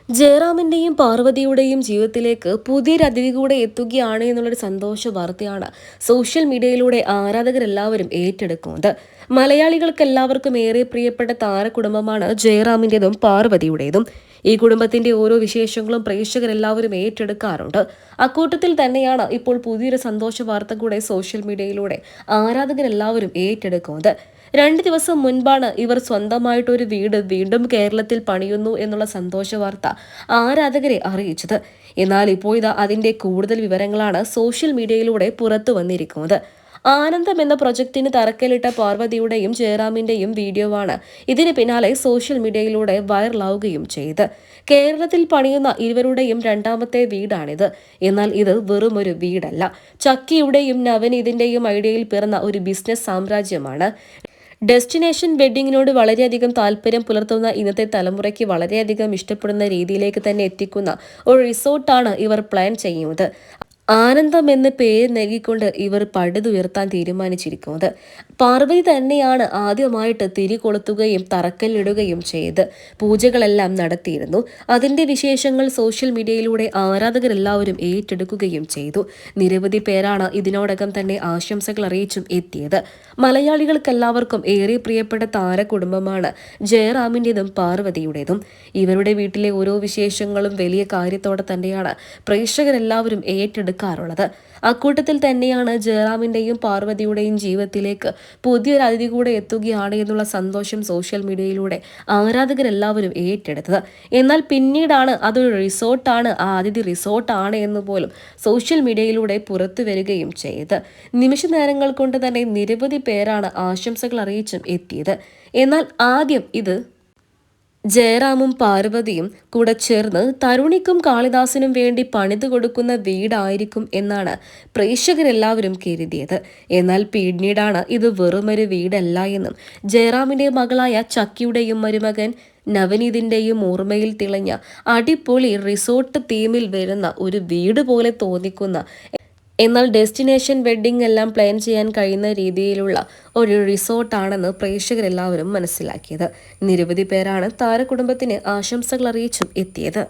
ജയറാമിന്റെയും പാർവതിയുടെയും ജീവിതത്തിലേക്ക് പുതിയൊരു അതിഥി കൂടെ എത്തുകയാണ് എന്നുള്ളൊരു സന്തോഷ വാർത്തയാണ് സോഷ്യൽ മീഡിയയിലൂടെ ആരാധകരെല്ലാവരും ഏറ്റെടുക്കുന്നത്. മലയാളികൾക്ക് എല്ലാവർക്കും ഏറെ പ്രിയപ്പെട്ട താരകുടുംബമാണ് ജയറാമിന്റേതും പാർവതിയുടേതും. ഈ കുടുംബത്തിന്റെ ഓരോ വിശേഷങ്ങളും പ്രേക്ഷകരെല്ലാവരും ഏറ്റെടുക്കാറുണ്ട്. അക്കൂട്ടത്തിൽ തന്നെയാണ് ഇപ്പോൾ പുതിയൊരു സന്തോഷ വാർത്ത കൂടെ സോഷ്യൽ മീഡിയയിലൂടെ ആരാധകരെല്ലാവരും ഏറ്റെടുക്കുന്നത്. 2 ദിവസം മുൻപാണ് ഇവർ സ്വന്തമായിട്ടൊരു വീട് വീണ്ടും കേരളത്തിൽ പണിയുന്നു എന്നുള്ള സന്തോഷ വാർത്ത ആരാധകരെ അറിയിച്ചത്. എന്നാൽ ഇപ്പോൾ ഇതാ അതിന്റെ കൂടുതൽ വിവരങ്ങളാണ് സോഷ്യൽ മീഡിയയിലൂടെ പുറത്തു വന്നിരിക്കുന്നത്. ആനന്ദം എന്ന പ്രൊജക്ടിന് തറക്കല്ലിട്ട പാർവതിയുടെയും ജയറാമിന്റെയും വീഡിയോവാണ് ഇതിന് പിന്നാലെ സോഷ്യൽ മീഡിയയിലൂടെ വൈറലാവുകയും ചെയ്ത്. കേരളത്തിൽ പണിയുന്ന ഇരുവരുടെയും രണ്ടാമത്തെ വീടാണിത്. എന്നാൽ ഇത് വെറുമൊരു വീടല്ല, ചക്കിയുടെയും നവനീതിന്റെയും ഐഡിയയിൽ പിറന്ന ഒരു ബിസിനസ് സാമ്രാജ്യമാണ്. ഡെസ്റ്റിനേഷൻ വെഡ്ഡിങ്ങിനോട് വളരെയധികം താല്പര്യം പുലർത്തുന്ന ഇന്നത്തെ തലമുറയ്ക്ക് വളരെയധികം ഇഷ്ടപ്പെടുന്ന രീതിയിലേക്ക് തന്നെ എത്തിക്കുന്ന ഒരു റിസോർട്ടാണ് ഇവർ പ്ലാൻ ചെയ്യുന്നത്. ആനന്ദം എന്ന് പേര് നൽകിക്കൊണ്ട് ഇവർ പടുതുയർത്താൻ തീരുമാനിച്ചിരിക്കുന്നത്. പാർവതി തന്നെയാണ് ആദ്യമായിട്ട് തിരി കൊളുത്തുകയും തറക്കല്ലിടുകയും ചെയ്ത് പൂജകളെല്ലാം നടത്തിയിരുന്നു. അതിന്റെ വിശേഷങ്ങൾ സോഷ്യൽ മീഡിയയിലൂടെ ആരാധകരെല്ലാവരും ഏറ്റെടുക്കുകയും ചെയ്തു. നിരവധി പേരാണ് ഇതിനോടകം തന്നെ ആശംസകൾ അറിയിച്ചും എത്തിയത്. മലയാളികൾക്കെല്ലാവർക്കും ഏറെ പ്രിയപ്പെട്ട താരകുടുംബമാണ് ജയറാമിൻ്റെതും പാർവതിയുടേതും. ഇവരുടെ വീട്ടിലെ ഓരോ വിശേഷങ്ങളും വലിയ കാര്യത്തോടെ തന്നെയാണ് പ്രേക്ഷകരെല്ലാവരും ഏറ്റെടുക്കുന്നത്. അക്കൂട്ടത്തിൽ തന്നെയാണ് ജയറാമിന്റെയും പാർവതിയുടെയും ജീവിതത്തിലേക്ക് പുതിയൊരു അതിഥി കൂടെ എത്തുകയാണ് എന്നുള്ള സന്തോഷം സോഷ്യൽ മീഡിയയിലൂടെ ആരാധകരെല്ലാവരും ഏറ്റെടുത്തത്. എന്നാൽ പിന്നീടാണ് അതൊരു റിസോർട്ടാണ്, ആ അതിഥി റിസോർട്ടാണ് എന്ന് പോലും സോഷ്യൽ മീഡിയയിലൂടെ പുറത്തു വരികയും ചെയ്ത് നിമിഷ നേരങ്ങൾ കൊണ്ട് തന്നെ നിരവധി പേരാണ് ആശംസകൾ അറിയിച്ചും എത്തിയത്. എന്നാൽ ആദ്യം ഇത് ജയറാമും പാർവതിയും കൂടെ ചേർന്ന് തരുണിക്കും കാളിദാസിനും വേണ്ടി പണിതു കൊടുക്കുന്ന വീടായിരിക്കും എന്നാണ് പ്രേക്ഷകരെല്ലാവരും കരുതിയത്. എന്നാൽ പിന്നീടാണ് ഇത് വെറുമൊരു വീടല്ല എന്നും ജയറാമിന്റെ മകളായ ചക്കിയുടെയും മരുമകൻ നവനീതിന്റെയും ഓർമ്മയിൽ തിളഞ്ഞ അടിപൊളി റിസോർട്ട് തീമിൽ വരുന്ന ഒരു വീട് പോലെ തോന്നിക്കുന്ന, എന്നാൽ ഡെസ്റ്റിനേഷൻ വെഡ്ഡിംഗ് എല്ലാം പ്ലാൻ ചെയ്യാൻ കഴിയുന്ന രീതിയിലുള്ള ഒരു റിസോർട്ടാണെന്ന് പ്രേക്ഷകരെല്ലാവരും മനസ്സിലാക്കിയത്. നിരവധി പേരാണ് താരകുടുംബത്തിന് ആശംസകൾ അറിയിച്ചും എത്തിയത്.